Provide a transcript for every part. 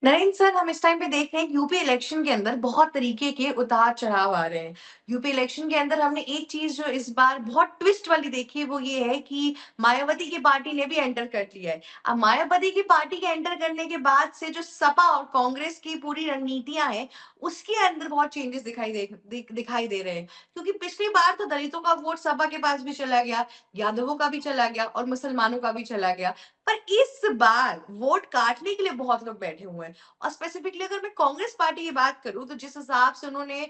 Narendra sir, हम इस time पे देख रहे हैं कि यूपी इलेक्शन के अंदर बहुत तरीके के उतार चढ़ाव आ रहे हैं। यूपी इलेक्शन के अंदर हमने एक चीज जो इस बार बहुत ट्विस्ट वाली देखी है वो ये है कि मायावती की पार्टी ने भी एंटर कर लिया है। अब मायावती की पार्टी के एंटर करने के बाद से जो सपा और कांग्रेस की पूरी रणनीतियां हैं उसके अंदर बहुत चेंजेस दिखाई दे रहे हैं। क्योंकि पिछली बार तो दलितों का वोट सपा के पास भी चला गया, यादवों का भी चला गया और मुसलमानों का भी चला गया। पर इस बार वोट काटने के लिए बहुत लोग बैठे हुए हैं। और स्पेसिफिकली अगर मैं कांग्रेस पार्टी की बात करूं तो जिस हिसाब से उन्होंने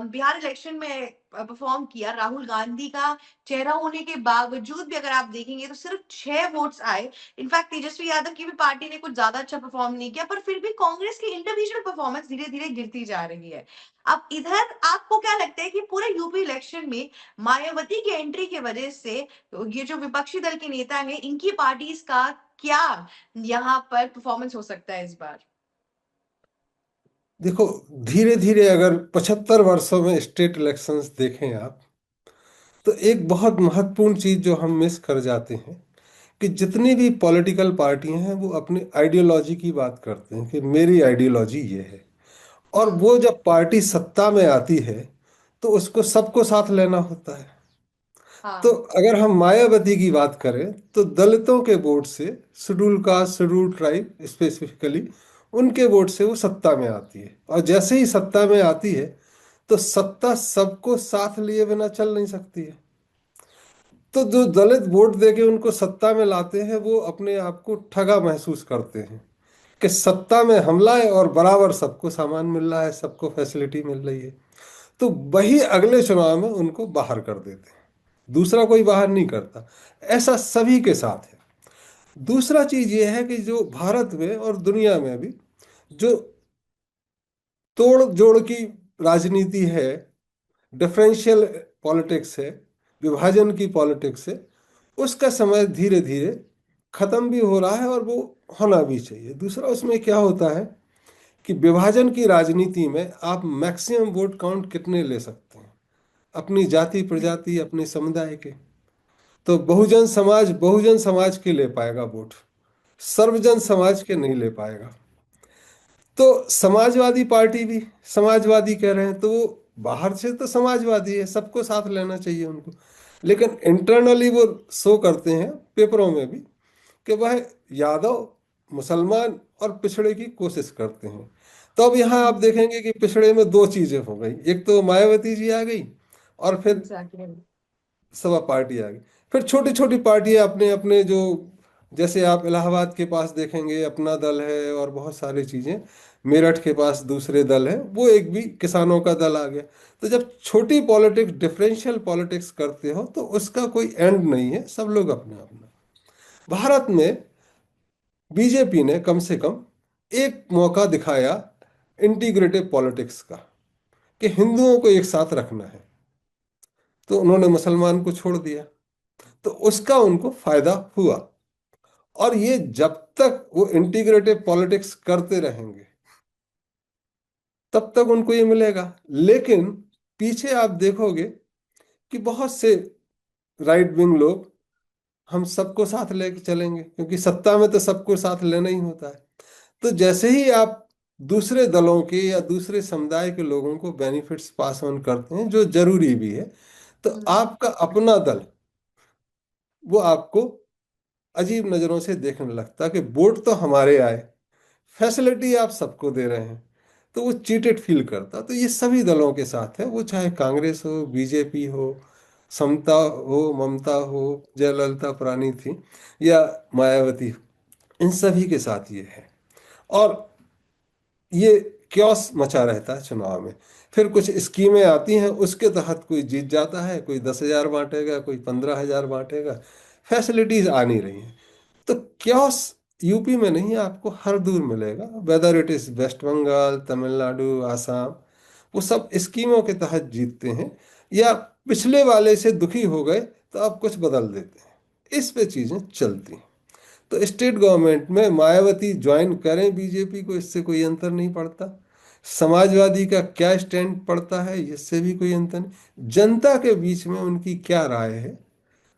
बिहार इलेक्शन में परफॉर्म किया, राहुल गांधी का चेहरा होने के बावजूद भी अगर आप देखेंगे तो सिर्फ 6 वोट्स आए। इनफैक्ट तेजस्वी यादव की भी पार्टी ने कुछ ज्यादा अच्छा परफॉर्म नहीं किया, पर फिर भी कांग्रेस की इंडिविजुअल परफॉर्मेंस धीरे धीरे गिरती जा रही है। अब इधर आपको क्या लगता है कि पूरे यूपी इलेक्शन में मायावती की एंट्री की वजह से ये जो विपक्षी दल के नेता हैं इनकी पार्टीज का क्या यहाँ पर परफॉर्मेंस हो सकता है इस बार? देखो, धीरे धीरे अगर 75 वर्षों में स्टेट इलेक्शंस देखें आप, तो एक बहुत महत्वपूर्ण चीज जो हम मिस कर जाते हैं कि जितनी भी पॉलिटिकल पार्टियां हैं वो अपनी आइडियोलॉजी की बात करते हैं कि मेरी आइडियोलॉजी ये है। और हम्म। वो जब पार्टी सत्ता में आती है तो उसको सबको साथ लेना होता है। तो हाँ। अगर हम मायावती की बात करें तो दलितों के वोट से, schedule caste schedule tribe specifically, उनके वोट से वो सत्ता में आती है। और जैसे ही सत्ता में आती है तो सत्ता सबको साथ लिए बिना चल नहीं सकती है। तो जो दलित वोट देके उनको सत्ता में लाते हैं वो अपने आप को ठगा महसूस करते हैं कि सत्ता में हमला है और बराबर सबको सामान मिल रहा है, सबको फैसिलिटी मिल रही है। तो वही अगले चुनाव में उनको बाहर कर देते हैं। दूसरा कोई बाहर नहीं करता। ऐसा सभी के साथ है। दूसरा चीज ये है कि जो भारत में और दुनिया में भी जो तोड़ जोड़ की राजनीति है, डिफरेंशियल पॉलिटिक्स है, विभाजन की पॉलिटिक्स है, उसका समय धीरे धीरे खत्म भी हो रहा है और वो होना भी चाहिए। दूसरा उसमें क्या होता है कि विभाजन की राजनीति में आप मैक्सिमम वोट काउंट कितने ले सकते हैं, अपनी जाति प्रजाति अपने समुदाय के। तो बहुजन समाज के ले पाएगा वोट, सर्वजन समाज के नहीं ले पाएगा। तो समाजवादी पार्टी भी समाजवादी कह रहे हैं तो वो बाहर से तो समाजवादी है, सबको साथ लेना चाहिए उनको। लेकिन इंटरनली वो शो करते हैं पेपरों में भी कि वह यादव, मुसलमान और पिछड़े की कोशिश करते हैं। तो अब यहाँ आप देखेंगे कि पिछड़े में दो चीजें हो गई, एक तो मायावती जी आ गई और फिर एग्जैक्टली। सपा पार्टी आ गई। फिर छोटी छोटी पार्टियां अपने अपने जो, जैसे आप इलाहाबाद के पास देखेंगे अपना दल है और बहुत सारी चीजें, मेरठ के पास दूसरे दल है, वो एक भी किसानों का दल आ गया। तो जब छोटी पॉलिटिक्स, डिफरेंशियल पॉलिटिक्स करते हो तो उसका कोई एंड नहीं है, सब लोग अपना अपना। भारत में बीजेपी ने कम से कम एक मौका दिखाया इंटीग्रेटिव पॉलिटिक्स का, कि हिंदुओं को एक साथ रखना है। तो उन्होंने मुसलमान को छोड़ दिया, तो उसका उनको फायदा हुआ। और ये जब तक वो इंटीग्रेटिव पॉलिटिक्स करते रहेंगे तब तक उनको ये मिलेगा। लेकिन पीछे आप देखोगे कि बहुत से राइट विंग लोग हम सबको साथ लेके चलेंगे, क्योंकि सत्ता में तो सबको साथ लेना ही होता है। तो जैसे ही आप दूसरे दलों के या दूसरे समुदाय के लोगों को बेनिफिट्स पास ऑन करते हैं, जो जरूरी भी है, तो आपका अपना दल वो आपको अजीब नजरों से देखने लगता कि वोट तो हमारे आए, फैसिलिटी आप सबको दे रहे हैं, तो वो चीटेड फील करता। तो ये सभी दलों के साथ है, वो चाहे कांग्रेस हो, बीजेपी हो, समता हो, ममता हो, जयललिता पुरानी थी, या मायावती हो, इन सभी के साथ ये है। और ये क्योस मचा रहता है चुनाव में। फिर कुछ स्कीमें आती हैं, उसके तहत कोई जीत जाता है, कोई 10,000 बांटेगा, कोई 15,000 बांटेगा। फैसिलिटीज आ नहीं रही हैं। तो क्योस यूपी में नहीं, आपको हर दूर मिलेगा, whether it is West Bengal, Tamil Nadu, Assam. वो सब स्कीमों के तहत जीतते हैं, या पिछले वाले से दुखी हो गए तो अब कुछ बदल देते हैं। इस पे चीजें चलती हैं। तो स्टेट गवर्नमेंट में मायावती ज्वाइन करें बीजेपी को, इससे कोई अंतर नहीं पड़ता। समाजवादी का क्या स्टैंड पड़ता है, इससे भी कोई अंतर नहीं। जनता के बीच में उनकी क्या राय है,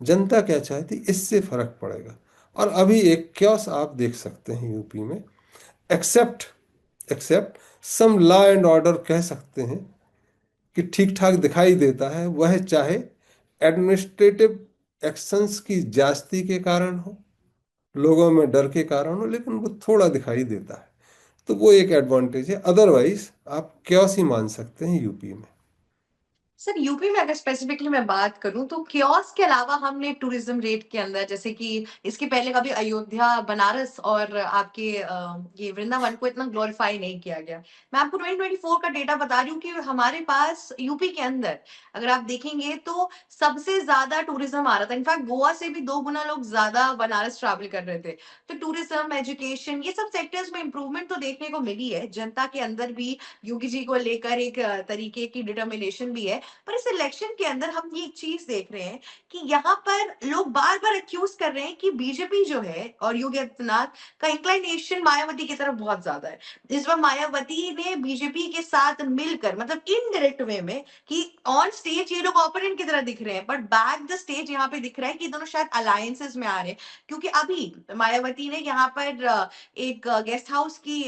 जनता क्या चाहती, इससे फर्क पड़ेगा। और अभी एक क्योस आप देख सकते हैं यूपी में, except except some law and order कह सकते हैं कि ठीक ठाक दिखाई देता है, वह चाहे एडमिनिस्ट्रेटिव एक्शंस की जास्ती के कारण हो, लोगों में डर के कारण हो, लेकिन वो थोड़ा दिखाई देता है। तो वो एक एडवांटेज है। अदरवाइज आप क्योस ही मान सकते हैं यूपी में। सर यूपी में अगर स्पेसिफिकली मैं बात करूं तो कियोस्क के अलावा हमने टूरिज्म रेट के अंदर, जैसे कि इसके पहले कभी अयोध्या, बनारस और आपके ये वृंदावन को इतना ग्लोरीफाई नहीं किया गया। मैं आपको 2024 का डेटा बता रही हूँ कि हमारे पास यूपी के अंदर अगर आप देखेंगे तो सबसे ज्यादा टूरिज्म आ रहा था। इनफैक्ट गोवा से भी 2 गुना लोग ज्यादा बनारस ट्रैवल कर रहे थे। तो टूरिज्म, एजुकेशन, ये सब सेक्टर्स में इंप्रूवमेंट तो देखने को मिली है। जनता के अंदर भी योगी जी को लेकर एक तरीके की डिटर्मिनेशन भी है। पर इस इलेक्शन के अंदर हम ये एक चीज देख रहे हैं कि यहाँ पर लोग बार बार अक्यूज कर रहे हैं कि बीजेपी जो है और योगी आदित्यनाथ का इंक्लाइनेशन मायावती की तरफ बहुत ज्यादा है। इस बार मायावती ने बीजेपी के साथ मिलकर, मतलब इनडायरेक्ट वे में, कि ऑन स्टेज ये लोग ओपोनेंट की तरह दिख रहे हैं, बट बैक द स्टेज यहाँ पे दिख रहा है कि दोनों शायद अलायंसेस में आ रहे हैं। क्योंकि अभी मायावती ने यहाँ पर एक गेस्ट हाउस की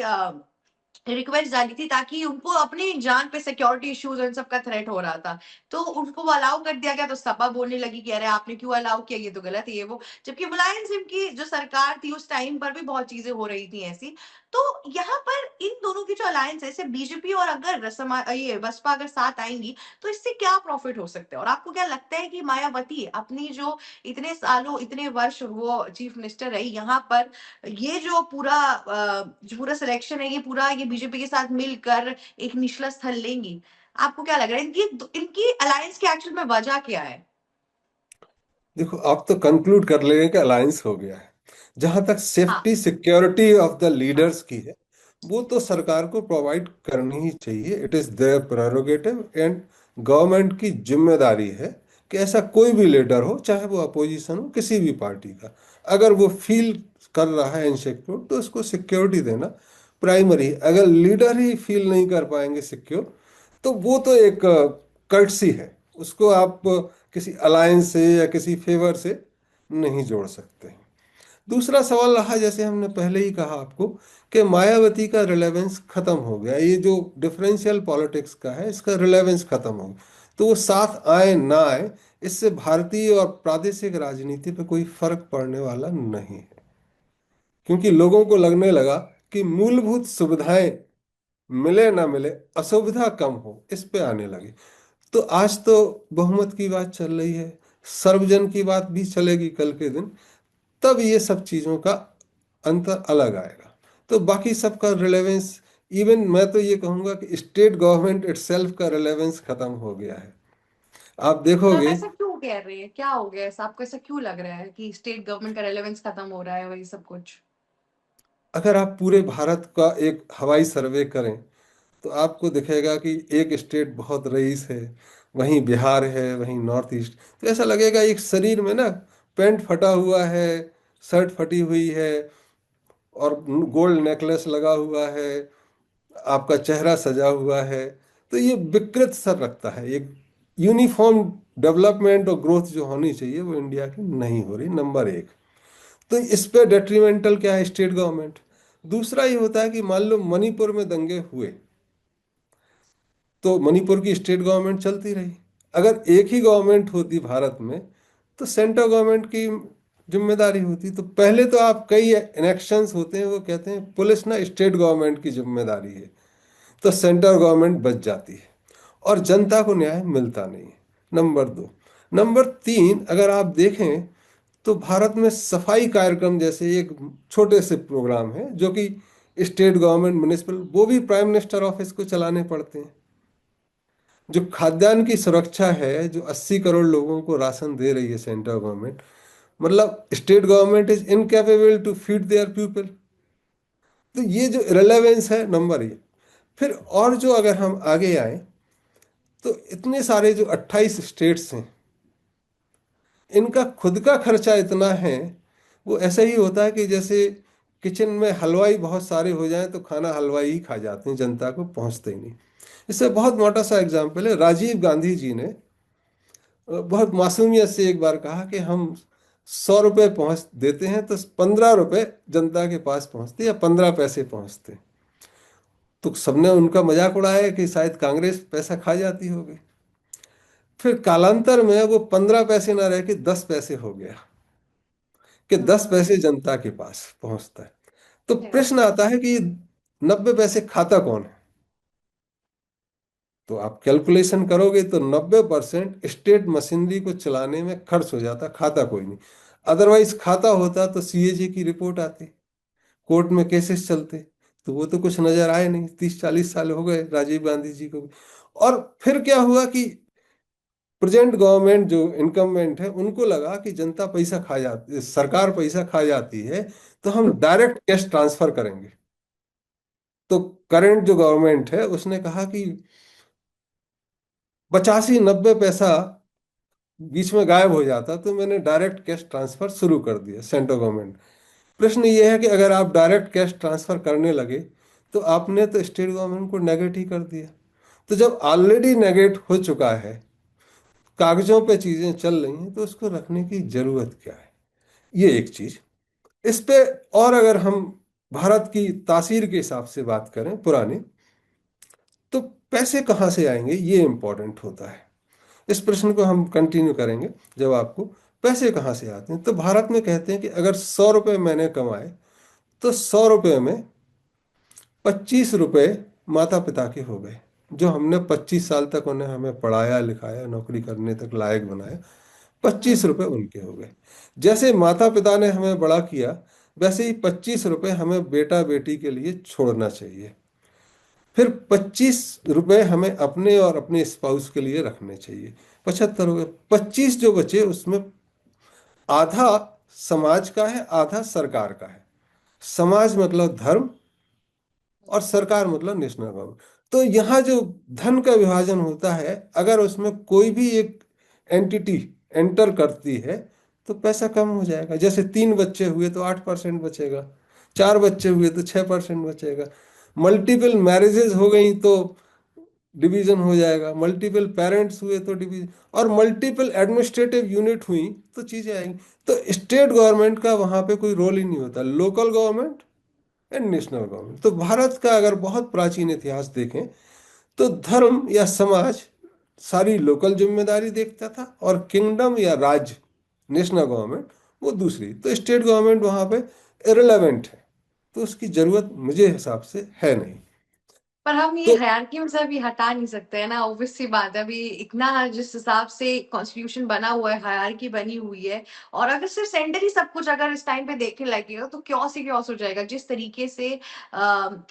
रिक्वेस्ट डाली थी ताकि उनको अपनी जान पे सिक्योरिटी इश्यूज इन सब का थ्रेट हो रहा था। तो उनको वो अलाउ कर दिया गया, तो सपा बोलने लगी कि अरे आपने क्यों अलाउ किया, ये तो गलत है ये वो। जबकि मुलायम सिंह की जो सरकार थी उस टाइम पर भी बहुत चीजें हो रही थी ऐसी। तो यहाँ पर इन दोनों की जो अलायंस है, जैसे बीजेपी और अगर ये बसपा अगर साथ आएंगी तो इससे क्या प्रॉफिट हो सकता है? और आपको क्या लगता है कि मायावती अपनी जो इतने सालों, इतने वर्ष वो चीफ मिनिस्टर रही यहाँ पर, ये जो पूरा सिलेक्शन है, ये पूरा ये बीजेपी के साथ मिलकर एक निचला स्थल लेंगी? आपको क्या लग रहा है इनकी इनकी अलायंस की एक्चुअल में वजह क्या है? देखो, आप तो कंक्लूड कर लेंगे कि अलायंस हो गया है। जहां तक हाँ। Safety security of the leaders की है, वो तो सरकार को प्रोवाइड करनी ही चाहिए। It is their prerogative and government की जिम्मेदारी है कि ऐसा कोई भी लीडर हो, चाहे वो अपोजिशन हो किसी भी पार्टी का, अगर वो फील कर रहा है इनसिक्योर, तो उसको सिक्योरिटी देना प्राइमरी। अगर लीडर ही फील नहीं कर पाएंगे सिक्योर, तो वो तो एक कर्टसी है, उसको आप किसी अलायंस से या किसी फेवर से नहीं जोड़ सकते हैं। दूसरा सवाल रहा, जैसे हमने पहले ही कहा आपको, कि मायावती का रिलेवेंस खत्म हो गया, ये जो डिफरेंशियल पॉलिटिक्स का है इसका रिलेवेंस खत्म हो गया। तो वो साथ आए ना आए, इससे भारतीय और प्रादेशिक राजनीति पे कोई फर्क पड़ने वाला नहीं है। क्योंकि लोगों को लगने लगा कि मूलभूत सुविधाएं मिले ना मिले, असुविधा कम हो, इस पे आने लगे। तो आज तो बहुमत की बात चल रही है, सर्वजन की बात भी चलेगी कल के दिन, तब ये सब चीजों का अंतर अलग आएगा। तो बाकी सबका रिलेवेंस, इवन मैं तो ये कहूंगा कि स्टेट गवर्नमेंट इटसेल्फ का रिलेवेंस खत्म हो गया है। आप तो आप देखोगे, ऐसा क्यों कह रहे हैं? क्या हो गया ऐसा? आपको ऐसा क्यों लग रहा है कि स्टेट गवर्नमेंट का रेलेवेंस खत्म हो रहा है, वही सब कुछ? अगर आप पूरे भारत का एक हवाई सर्वे करें, तो आपको दिखेगा कि एक स्टेट बहुत रईस है, वहीं बिहार है, वहीं नॉर्थ ईस्ट। तो ऐसा लगेगा एक शरीर में ना पैंट फटा हुआ है, शर्ट फटी हुई है, और गोल्ड नेकलेस लगा हुआ है, आपका चेहरा सजा हुआ है। तो ये विकृत सर रखता है। एक यूनिफॉर्म डेवलपमेंट और ग्रोथ जो होनी चाहिए वो इंडिया की नहीं हो रही, नंबर एक। तो इस पे डेट्रीमेंटल क्या है? State government. दूसरा ये होता है कि मान लो मणिपुर में दंगे हुए, तो मणिपुर की स्टेट गवर्नमेंट चलती रही। अगर एक ही गवर्नमेंट होती भारत में, तो सेंट्रल गवर्नमेंट की जिम्मेदारी होती। तो पहले तो आप कई इलेक्शंस होते हैं, वो कहते हैं पुलिस ना स्टेट गवर्नमेंट की जिम्मेदारी है, तो सेंट्रल गवर्नमेंट बच जाती है और जनता को न्याय मिलता नहीं है। नंबर दो। नंबर तीन, अगर आप देखें तो भारत में सफाई कार्यक्रम जैसे एक छोटे से प्रोग्राम है जो कि स्टेट गवर्नमेंट म्युनिसिपल, वो भी प्राइम मिनिस्टर ऑफिस को चलाने पड़ते हैं। जो खाद्यान्न की सुरक्षा है, जो 80 करोड़ लोगों को राशन दे रही है सेंट्रल गवर्नमेंट, मतलब state government is incapable to feed their people. तो ये जो रिलेवेंस है, नंबर ये। फिर और जो अगर हम आगे आए, तो इतने सारे जो 28 स्टेट्स हैं, इनका खुद का खर्चा इतना है। वो ऐसा ही होता है कि जैसे किचन में हलवाई बहुत सारे हो जाएं तो खाना हलवाई ही खा जाते हैं, जनता को पहुंचते ही नहीं। इससे बहुत मोटा सा एग्जाम्पल है, राजीव गांधी जी ने बहुत मासूमियत से एक बार कहा कि हम 100 रुपये पहुंच देते हैं तो 15 रुपये जनता के पास पहुंचते या 15 पैसे पहुंचते। तो सबने उनका मजाक उड़ाया कि शायद कांग्रेस पैसा खा जाती होगी। फिर कालांतर में वो 15 पैसे ना रह के 10 पैसे हो गया, कि हम्म, 10 पैसे जनता के पास पहुंचता है। तो है। प्रश्न आता है कि 90 पैसे खाता कौन है? तो आप कैलकुलेशन करोगे तो 90% स्टेट मशीनरी को चलाने में खर्च हो जाता, खाता कोई नहीं। अदरवाइज खाता होता तो सीएजी की रिपोर्ट आती, कोर्ट में केसेस चलते। तो वो तो कुछ नजर आए नहीं, 30-40 साल हो गए राजीव गांधी जी को भी। और फिर क्या हुआ कि प्रेजेंट गवर्नमेंट जो इनकम्बेंट है उनको लगा कि जनता पैसा खा जाती, सरकार पैसा खा जाती है, तो हम डायरेक्ट कैश ट्रांसफर करेंगे। तो करंट जो गवर्नमेंट है उसने कहा कि 85-90 पैसा बीच में गायब हो जाता, तो मैंने डायरेक्ट कैश ट्रांसफर शुरू कर दिया सेंट्रल गवर्नमेंट। प्रश्न ये है कि अगर आप डायरेक्ट कैश ट्रांसफर करने लगे तो आपने तो स्टेट गवर्नमेंट को नेगेट ही कर दिया। तो जब ऑलरेडी नेगेट हो चुका है, कागजों पे चीजें चल रही हैं, तो उसको रखने की जरूरत क्या है? ये एक चीज। इस पे और अगर हम भारत की तासीर के हिसाब से बात करें पुरानी, तो पैसे कहाँ से आएंगे ये इंपॉर्टेंट होता है। इस प्रश्न को हम कंटिन्यू करेंगे जवाब को। पैसे कहाँ से आते हैं? तो भारत में कहते हैं कि अगर 100 रुपये मैंने कमाए, तो 100 रुपये में 25 रुपये माता पिता के हो गए, जो हमने 25 साल तक उन्हें हमें पढ़ाया लिखाया नौकरी करने तक लायक बनाया। पच्चीस हम्म। रुपये उनके हो गए। जैसे माता पिता ने हमें बड़ा किया, वैसे ही 25 रुपये हमें बेटा बेटी के लिए छोड़ना चाहिए। फिर 25 रुपये हमें अपने और अपने स्पाउस के लिए रखने चाहिए। 75 हो गए। 25 जो बचे उसमें आधा समाज का है, आधा सरकार का है। समाज मतलब धर्म, और सरकार मतलब नेशनल गवर्नमेंट। तो यहाँ जो धन का विभाजन होता है, अगर उसमें कोई भी एक एंटिटी एंटर करती है तो पैसा कम हो जाएगा। जैसे 3 बच्चे हुए तो 8% बचेगा, 4 बच्चे हुए तो 6% बचेगा, मल्टीपल मैरिजेस हो गई तो डिवीजन हो जाएगा, मल्टीपल पेरेंट्स हुए तो डिवीजन, और मल्टीपल एडमिनिस्ट्रेटिव यूनिट हुई तो चीजें आएंगी। तो स्टेट गवर्नमेंट का वहां पे कोई रोल ही नहीं होता, local government and national government. तो भारत का अगर बहुत प्राचीन इतिहास देखें, तो धर्म या समाज सारी लोकल जिम्मेदारी देखता था, और किंगडम या राज्य नेशनल गवर्नमेंट वो दूसरी। तो स्टेट गवर्नमेंट वहां पे इरेलेवेंट है, तो उसकी जरूरत मुझे हिसाब से है नहीं। पर हम ये तो हायरार्की में से अभी हटा नहीं सकते है ना, ऑब्वियस सी बात है। अभी इतना जिस हिसाब से कॉन्स्टिट्यूशन बना हुआ है, हायरार्की बनी हुई है, और अगर सिर्फ सेंटर ही सब कुछ अगर इस टाइम पे देखने लगेगा तो क्योस ही क्योस हो जाएगा। जिस तरीके से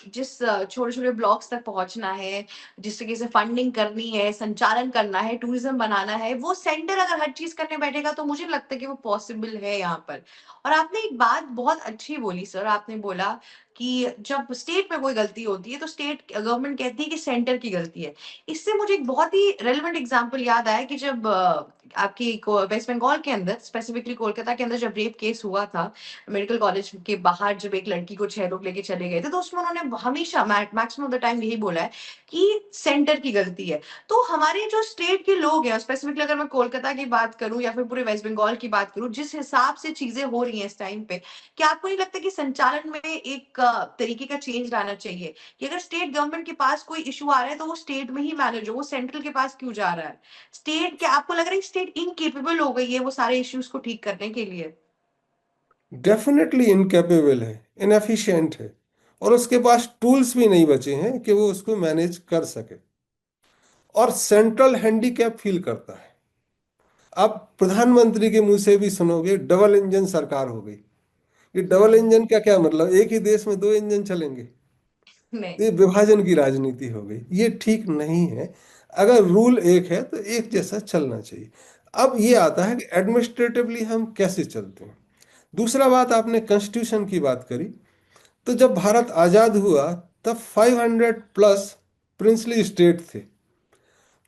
जिस छोटे छोटे ब्लॉक्स तक पहुंचना है, जिस तरीके से फंडिंग करनी है, संचालन करना है, टूरिज्म बनाना है, वो सेंटर अगर हर चीज करने बैठेगा तो मुझे लगता है कि वो पॉसिबल है यहाँ पर। और आपने एक बात बहुत अच्छी बोली सर, आपने बोला कि जब स्टेट में कोई गलती होती है तो स्टेट गवर्नमेंट कहती है कि सेंटर की गलती है। इससे मुझे एक बहुत ही रेलेवेंट एग्जांपल याद आया कि जब आपकी वेस्ट बंगाल के अंदर, स्पेसिफिकली कोलकाता के अंदर, जब रेप केस हुआ था मेडिकल कॉलेज के बाहर, जब एक लड़की को 6 लोग लेके चले गए थे, तो उसमें उन्होंने हमेशा मैक्सिमम ऑफ द टाइम यही बोला है कि सेंटर की गलती है। तो हमारे जो स्टेट के लोग हैं, स्पेसिफिकली अगर मैं कोलकाता की बात करूं या फिर पूरे वेस्ट बंगाल की बात करूं, जिस हिसाब से चीजें हो रही हैं इस टाइम पे, क्या आपको नहीं लगता कि संचालन में एक तरीके का चेंज लाना चाहिए कि अगर स्टेट गवर्नमेंट के पास कोई इशू आ रहा है तो वो स्टेट में ही मैनेज हो, वो सेंट्रल के पास क्यों जा रहा है? स्टेट, क्या आपको लग रहा है कि स्टेट इनकेपेबल हो गई है वो सारे इश्यूज को ठीक करने के लिए? डेफिनेटली इनकेपेबल है, इनएफिशिएंट है, और उसके पास टूल्स भी नहीं बचे हैं कि वो उसको मैनेज कर सके, और सेंट्रल हैंडीकैप फील करता है। आप प्रधानमंत्री के मुंह से भी सुनोगे डबल इंजन सरकार हो गई। ये डबल हम्म। इंजन का क्या मतलब? एक ही देश में 2 इंजन चलेंगे? नहीं। तो ये विभाजन की राजनीति हो गई, ये ठीक नहीं है। अगर रूल एक है तो एक जैसा चलना चाहिए। अब ये आता है कि एडमिनिस्ट्रेटिवली हम कैसे चलते हैं। दूसरा बात, आपने कॉन्स्टिट्यूशन की बात करी। तो जब भारत आजाद हुआ तब 500+ प्रिंसली स्टेट थे।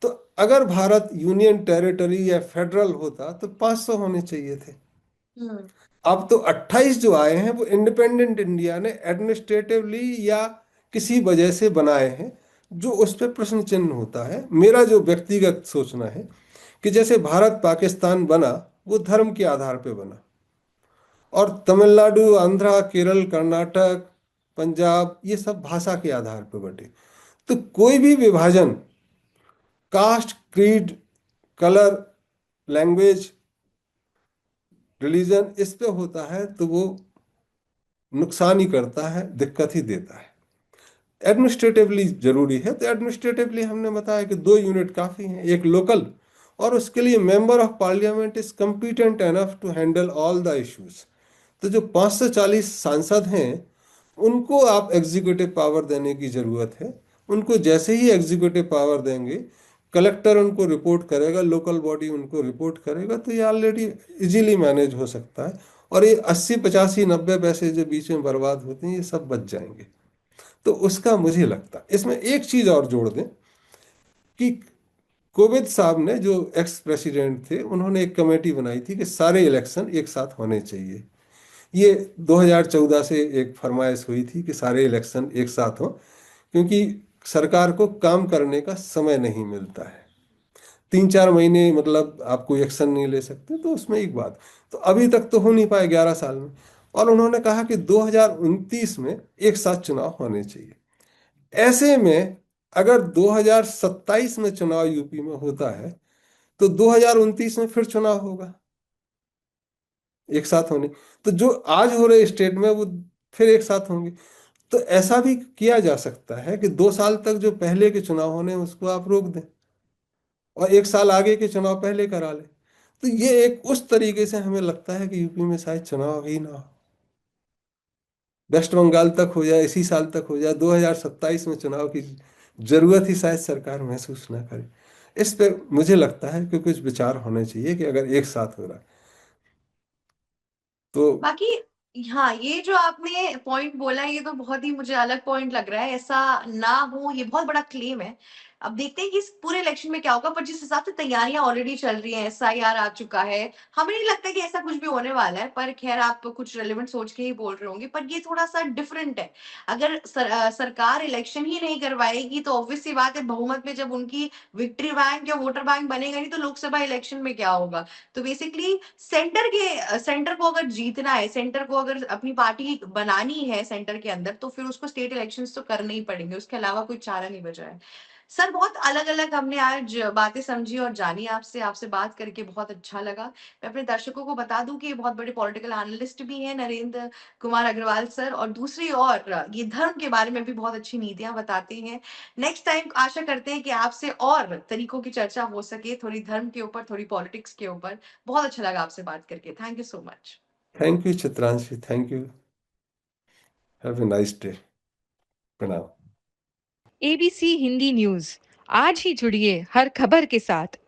तो अगर भारत यूनियन टेरिटरी या फेडरल होता तो 500 होने चाहिए थे। हम्म। अब तो 28 जो आए हैं वो इंडिपेंडेंट इंडिया ने एडमिनिस्ट्रेटिवली या किसी वजह से बनाए हैं, जो उस पर प्रश्न चिन्ह होता है। मेरा जो व्यक्तिगत सोचना है कि जैसे भारत पाकिस्तान बना, वो धर्म के आधार पे बना, और तमिलनाडु, आंध्रा, केरल, कर्नाटक, पंजाब, ये सब भाषा के आधार पर बटे। तो कोई भी विभाजन caste, creed, colour, language, religion इस पे होता है तो वो नुकसान ही करता है, दिक्कत ही देता है। एडमिनिस्ट्रेटिवली जरूरी है तो एडमिनिस्ट्रेटिवली हमने बताया कि 2 यूनिट काफी हैं, एक लोकल, और उसके लिए member of parliament is competent enough to handle all the issues. तो जो 540 सांसद हैं उनको आप एग्जीक्यूटिव पावर देने की जरूरत है। उनको जैसे ही एग्जीक्यूटिव पावर देंगे, कलेक्टर उनको रिपोर्ट करेगा, लोकल बॉडी उनको रिपोर्ट करेगा, तो ये ऑलरेडी इजीली मैनेज हो सकता है। और ये 80, 85, 90 पैसे जो बीच में बर्बाद होते हैं ये सब बच जाएंगे। तो उसका मुझे लगता है इसमें एक चीज और जोड़ दें कि कोविंद साहब ने, जो एक्स प्रेसिडेंट थे, उन्होंने एक कमेटी बनाई थी कि सारे इलेक्शन एक साथ होने चाहिए। ये 2014 से एक फरमाइश हुई थी कि सारे इलेक्शन एक साथ हों, क्योंकि सरकार को काम करने का समय नहीं मिलता है। 3-4 महीने मतलब आप कोई एक्शन नहीं ले सकते, तो उसमें एक बात। तो अभी तक तो हो नहीं पाए 11 साल में। और उन्होंने कहा कि 2029 में एक साथ चुनाव होने चाहिए। ऐसे में अगर 2027 में चुनाव यूपी में होता है तो 2029 में फिर चुनाव होगा एक साथ होने। तो जो आज हो रहे स्टेट में वो फिर एक साथ होंगे। तो ऐसा भी किया जा सकता है कि 2 साल तक जो पहले के चुनाव होने हैं, उसको आप रोक दें और 1 साल आगे के चुनाव पहले करा लें। तो ये एक उस तरीके से हमें लगता है कि यूपी में शायद चुनाव ही ना हो, वेस्ट बंगाल तक हो जाए, इसी साल तक हो जाए, 2027 में चुनाव की जरूरत ही शायद सरकार महसूस ना करे। इस पे मुझे लगता है कि कुछ विचार होने चाहिए कि अगर एक साथ हो रहा है तो। बाकी हाँ, ये जो आपने पॉइंट बोला ये तो बहुत ही मुझे अलग पॉइंट लग रहा है। ऐसा ना हो ये बहुत बड़ा क्लेम है। अब देखते हैं कि इस पूरे इलेक्शन में क्या होगा, पर जिस हिसाब से तैयारियां ऑलरेडी चल रही हैं, एसआईआर आ चुका है, हमें नहीं लगता कि ऐसा कुछ भी होने वाला है। पर खैर, आप कुछ रेलेवेंट सोच के ही बोल रहे होंगे, पर ये थोड़ा सा डिफरेंट है। अगर सरकार इलेक्शन ही नहीं करवाएगी तो ऑब्वियस सी बात है, बहुमत में जब उनकी विक्ट्री बैंक या वोटर बैंक बनेगा नहीं तो लोकसभा इलेक्शन में क्या होगा। तो बेसिकली सेंटर को अगर जीतना है, सेंटर को अगर अपनी पार्टी बनानी है सेंटर के अंदर, तो फिर उसको स्टेट इलेक्शंस तो करने ही पड़ेंगे, उसके अलावा कोई चारा नहीं बचा है। सर, बहुत अलग अलग हमने आज बातें समझी और जानी आपसे। आपसे बात करके बहुत अच्छा लगा। मैं अपने दर्शकों को बता दूं कि ये बहुत बड़े पॉलिटिकल एनालिस्ट भी हैं, नरेंद्र कुमार अग्रवाल सर, और दूसरी ओर ये धर्म के बारे में भी बहुत अच्छी नीतियां बताते हैं। नेक्स्ट टाइम आशा करते हैं कि आपसे और तरीकों की चर्चा हो सके, थोड़ी धर्म के ऊपर, थोड़ी पॉलिटिक्स के ऊपर। बहुत अच्छा लगा आपसे बात करके। Thank you so much. Thank you Chitranshi, thank you. Have a nice day. प्रणाम। एबीसी हिंदी न्यूज, आज ही जुड़िए हर खबर के साथ।